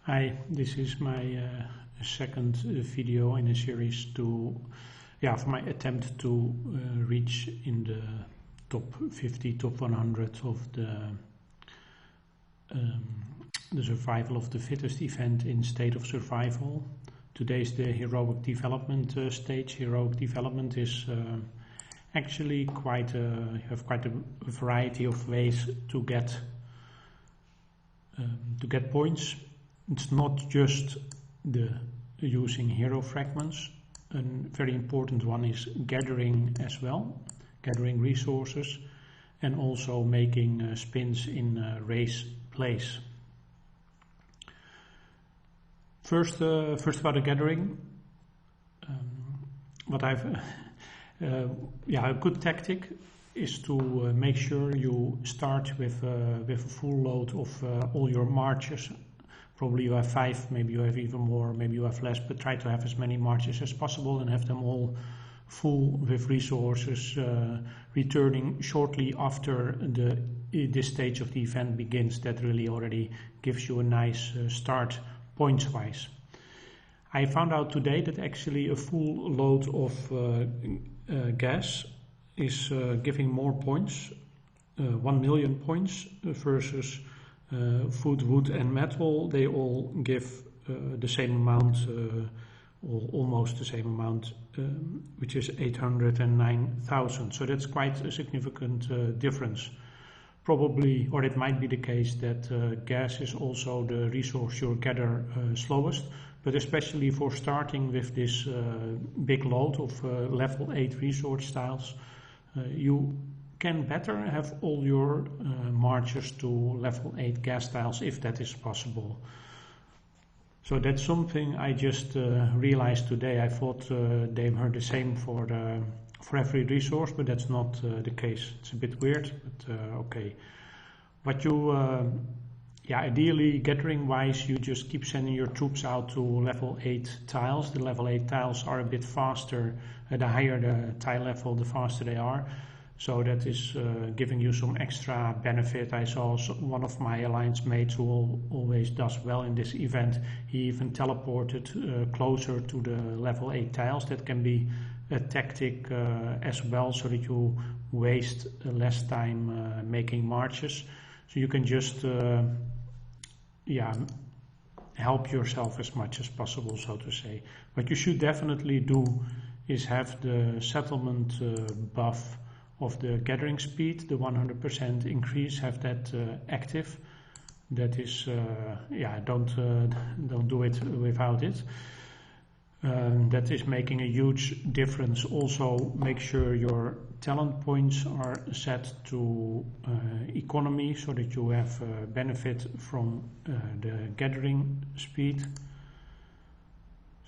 Hi, this is my second video in a series for my attempt to reach in the top 50, top 100 of the survival of the fittest event in state of survival. Today is the heroic development stage. Heroic development is actually you have quite a variety of ways to get points. It's not just using hero fragments. A very important one is gathering as well, gathering resources, and also making spins in race plays. First about the gathering. A good tactic is to make sure you start with a full load of all your marches. Probably you have 5, maybe you have even more, maybe you have less, but try to have as many marches as possible and have them all full with resources returning shortly after this stage of the event begins. That really already gives you a nice start points-wise. I found out today that actually a full load of gas is giving more points, 1 million points versus food, wood and metal. They all give the same amount, or almost the same amount, which is 809,000. So that's quite a significant difference. Probably, or it might be the case that gas is also the resource you'll gather slowest, but especially for starting with this big load of level 8 resource styles, you can better have all your marches to level 8 gas tiles if that is possible. So that's something I just realized today. I thought they were the same for every resource, but that's not the case. It's a bit weird, but okay. But you, ideally gathering wise, you just keep sending your troops out to level 8 tiles. The level 8 tiles are a bit faster. The higher the tile level, the faster they are. So that is giving you some extra benefit. I saw one of my alliance mates who always does well in this event. He even teleported closer to the level 8 tiles. That can be a tactic as well, so that you waste less time making marches. So you can just help yourself as much as possible, so to say. What you should definitely do is have the settlement buff of the gathering speed, the 100% increase, have that active. That is, don't do it without it. That is making a huge difference. Also, make sure your talent points are set to economy, so that you have benefit from the gathering speed.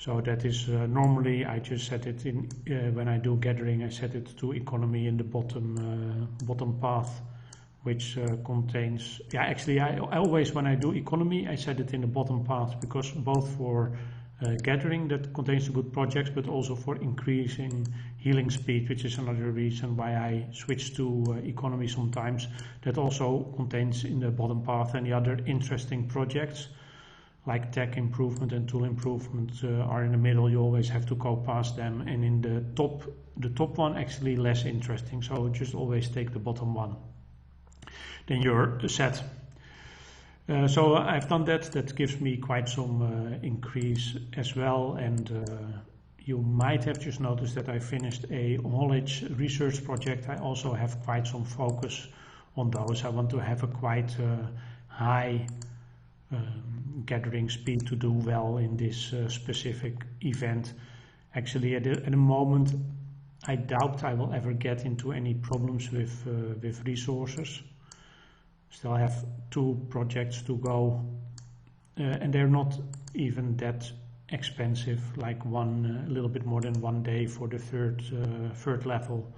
So that is normally I just set it in when I do gathering. I set it to economy in the bottom path, which contains. Actually, I always, when I do economy, I set it in the bottom path, because both for gathering, that contains the good projects, but also for increasing healing speed, which is another reason why I switch to economy sometimes. That also contains in the bottom path, and the other interesting projects like tech improvement and tool improvement are in the middle. You always have to go past them, and in the top one actually less interesting, so just always take the bottom one. Then you're set. So I've done that gives me quite some increase as well, and you might have just noticed that I finished a haulage research project. I also have quite some focus on those. I want to have a quite high gathering speed to do well in this specific event. Actually, at the moment, I doubt I will ever get into any problems with resources. Still have 2 projects to go, and they're not even that expensive. Like a little bit more than 1 day for the third level,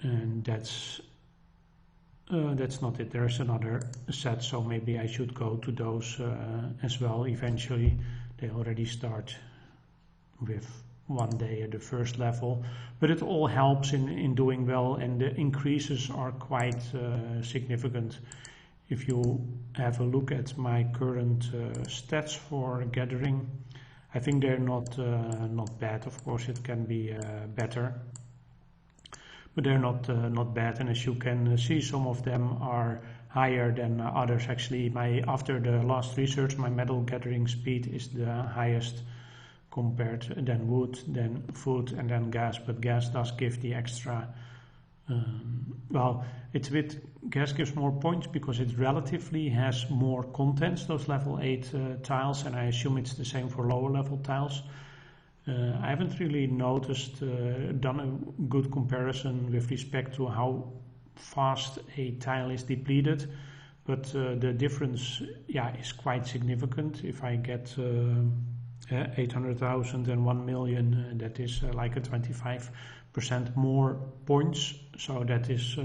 and that's not it. There's another set, so maybe I should go to those as well eventually. They already start with 1 day at the first level, but it all helps in doing well, and the increases are quite significant. if you have a look at my current stats for gathering, I think they're not bad. Of course, it can be better, but they're not bad. And as you can see, some of them are higher than others. Actually, after the last research, my metal gathering speed is the highest compared than wood, then food, and then gas. But gas does give the extra. Well, gas gives more points because it relatively has more contents, those level 8 tiles, and I assume it's the same for lower level tiles. I haven't really done a good comparison with respect to how fast a tile is depleted, but the difference, is quite significant. If I get 800,000 and 1 million, that is like a 25% more points. So that is,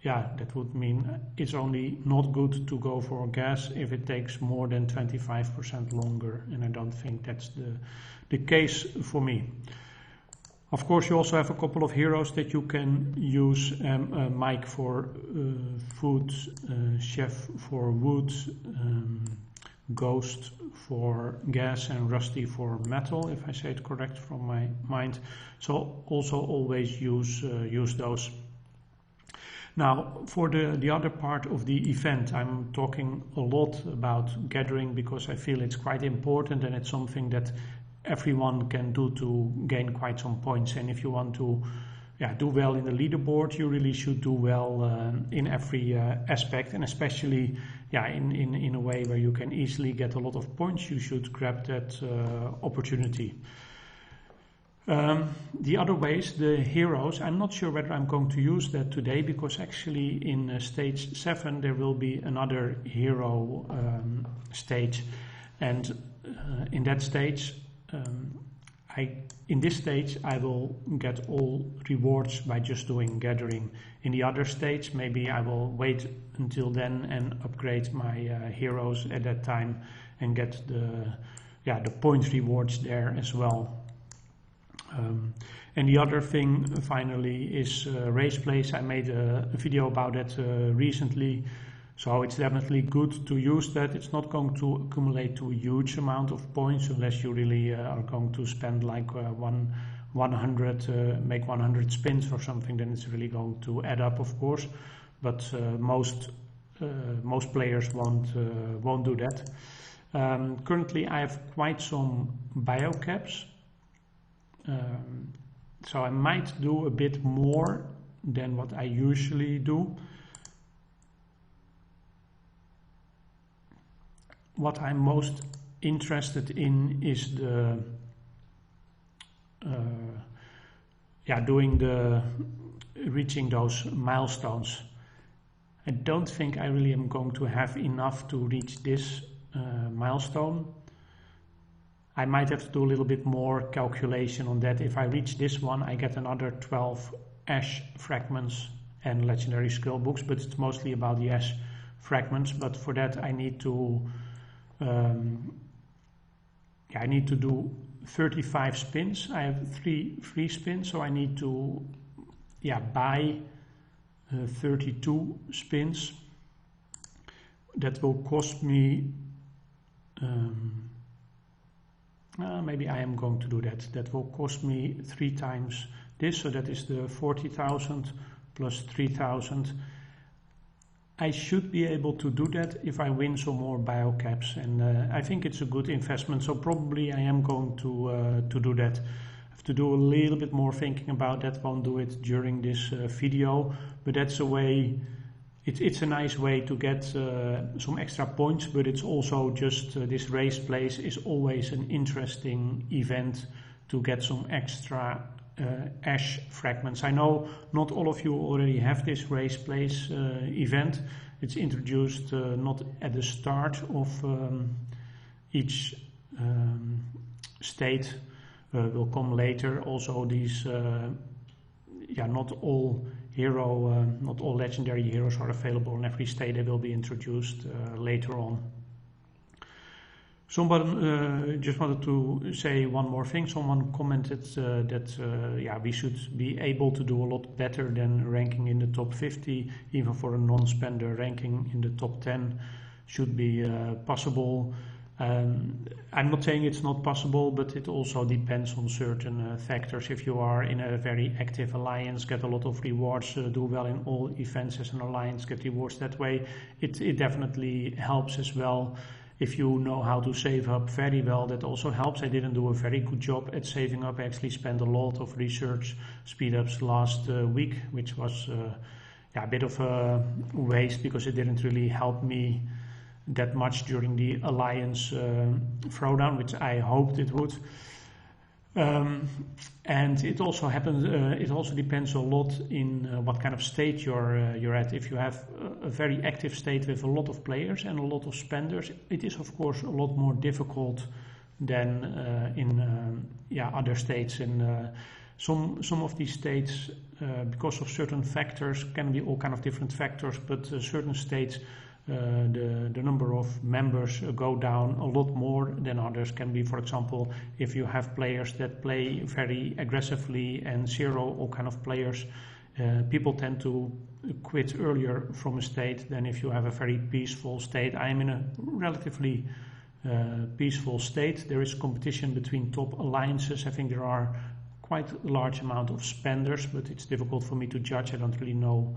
that would mean it's only not good to go for gas if it takes more than 25% longer, and I don't think that's the case for me. Of course, you also have a couple of heroes that you can use. Mike for food, Chef for wood, Ghost for gas, and Rusty for metal, if I say it correct from my mind. So also always use those. Now, for the other part of the event, I'm talking a lot about gathering because I feel it's quite important and it's something that everyone can do to gain quite some points. And if you want to do well in the leaderboard, you really should do well in every aspect, and especially in a way where you can easily get a lot of points, you should grab that opportunity. The other ways, the heroes, I'm not sure whether I'm going to use that today, because actually in stage 7 there will be another hero stage, and in that stage in this stage I will get all rewards by just doing gathering. In the other stage maybe I will wait until then and upgrade my heroes at that time and get the point rewards there as well. And the other thing finally is race plays. I made a video about that recently, so it's definitely good to use that. It's not going to accumulate to a huge amount of points unless you really are going to spend like 100, make 100 spins or something, then it's really going to add up, of course, but most players won't do that. Currently I have quite some biocaps. So I might do a bit more than what I usually do. What I'm most interested in is reaching those milestones. I don't think I really am going to have enough to reach this milestone. I might have to do a little bit more calculation on that. If I reach this one, I get another 12 ash fragments and legendary skill books, but it's mostly about the ash fragments. But for that I need to do 35 spins. I have 3 free spins, so I need to buy 32 spins. That will cost me maybe I am going to do that. That will cost me 3 times this, so that is the 40,000 plus 3,000. I should be able to do that if I win some more biocaps, and I think it's a good investment, so probably I am going to do that. I have to do a little bit more thinking about that, won't do it during this video, but that's a way. It's a nice way to get some extra points, but it's also just this race place is always an interesting event to get some extra ash fragments. I know not all of you already have this race place event. It's introduced not at the start of each state, will come later. Also these not all legendary heroes are available in every state. They will be introduced later on. Someone just wanted to say one more thing. Someone commented that yeah, we should be able to do a lot better than ranking in the top 50, even for a non-spender. Ranking in the top 10 should be possible. I'm not saying it's not possible, but it also depends on certain factors. If you are in a very active alliance, get a lot of rewards, do well in all events as an alliance, get rewards that way, it definitely helps as well. If you know how to save up very well, that also helps. I didn't do a very good job at saving up. I actually spent a lot of research speed ups last week, which was yeah, a bit of a waste because it didn't really help me that much during the alliance throwdown, which I hoped it would. And it also happens. It also depends a lot in what kind of state you're at. If you have a very active state with a lot of players and a lot of spenders, it is of course a lot more difficult than in yeah, other states. And some of these states, because of certain factors, can be all kind of different factors, but certain states, the number of members go down a lot more than others. Can be, for example, if you have players that play very aggressively and zero all kind of players, people tend to quit earlier from a state than if you have a very peaceful state. I am in a relatively peaceful state. There is competition between top alliances. I think there are quite a large amount of spenders, but it's difficult for me to judge. I don't really know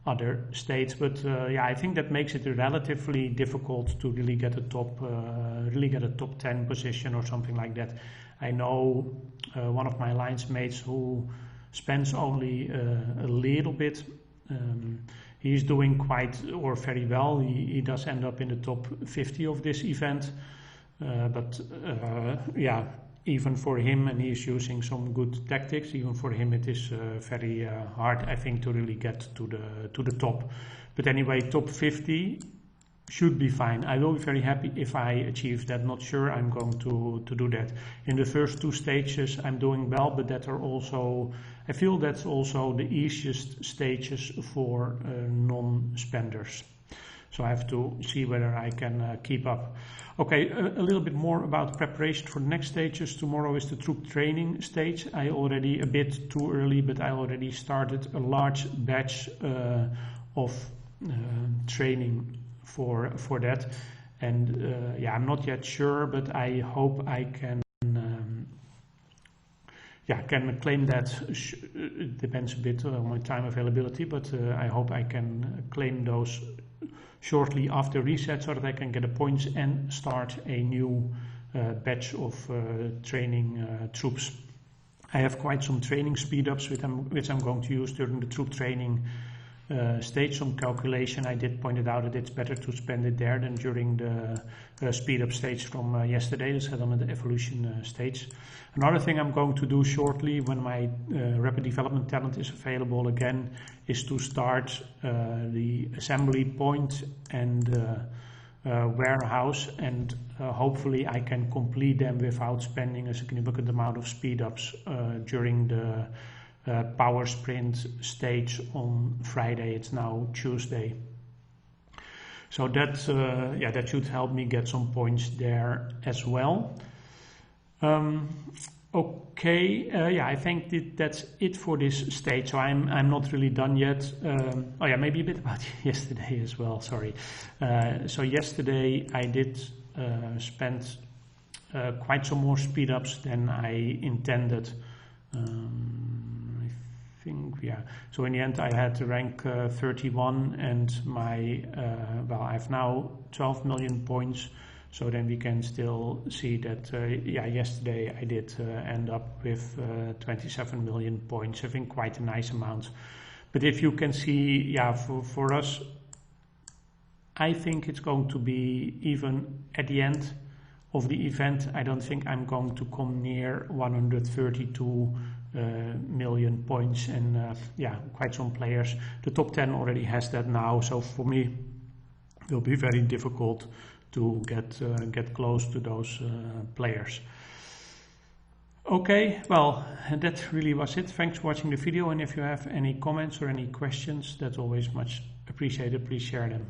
other states, but yeah, I think that makes it relatively difficult to really get a top 10 position or something like that. I know one of my alliance mates who spends only a little bit. He's doing quite or very well. He does end up in the top 50 of this event, but yeah, even for him, and he's using some good tactics, even for him it is very hard, I think, to really get to the top. But anyway, top 50 should be fine. I will be very happy if I achieve that. Not sure I'm going to do that. In the first two stages I'm doing well, but that are also, I feel that's also the easiest stages for non-spenders. So I have to see whether I can keep up. Okay, a little bit more about preparation for the next stages. Tomorrow is the troop training stage. I already, a bit too early, but I already started a large batch of training for that. And yeah, I'm not yet sure, but I hope I can yeah, can claim that. It depends a bit on my time availability, but I hope I can claim those shortly after reset so that I can get the points and start a new batch of training troops. I have quite some training speed ups which I'm going to use during the troop training stage. Some calculation, I did point it out that it's better to spend it there than during the speed up stage from yesterday, the settlement evolution stage. Another thing I'm going to do shortly when my rapid development talent is available again is to start the assembly point and warehouse, and hopefully I can complete them without spending a significant amount of speed ups during the power sprint stage on Friday. It's now Tuesday. So that yeah, that should help me get some points there as well. Okay, yeah, I think that's it for this stage. So I'm not really done yet. Oh yeah, maybe a bit about yesterday as well. Sorry. So yesterday I did spend quite some more speed ups than I intended. Yeah, so in the end I had to rank 31, and my well, I have now 12 million points. So then we can still see that yeah, yesterday I did end up with 27 million points. I think quite a nice amount. But if you can see, yeah, for us, I think it's going to be even at the end of the event. I don't think I'm going to come near 132 million points, and yeah, quite some players. The top 10 already has that now, so for me it will be very difficult to get close to those players. Okay, well, that really was it. Thanks for watching the video, and if you have any comments or any questions, that's always much appreciated. Please share them.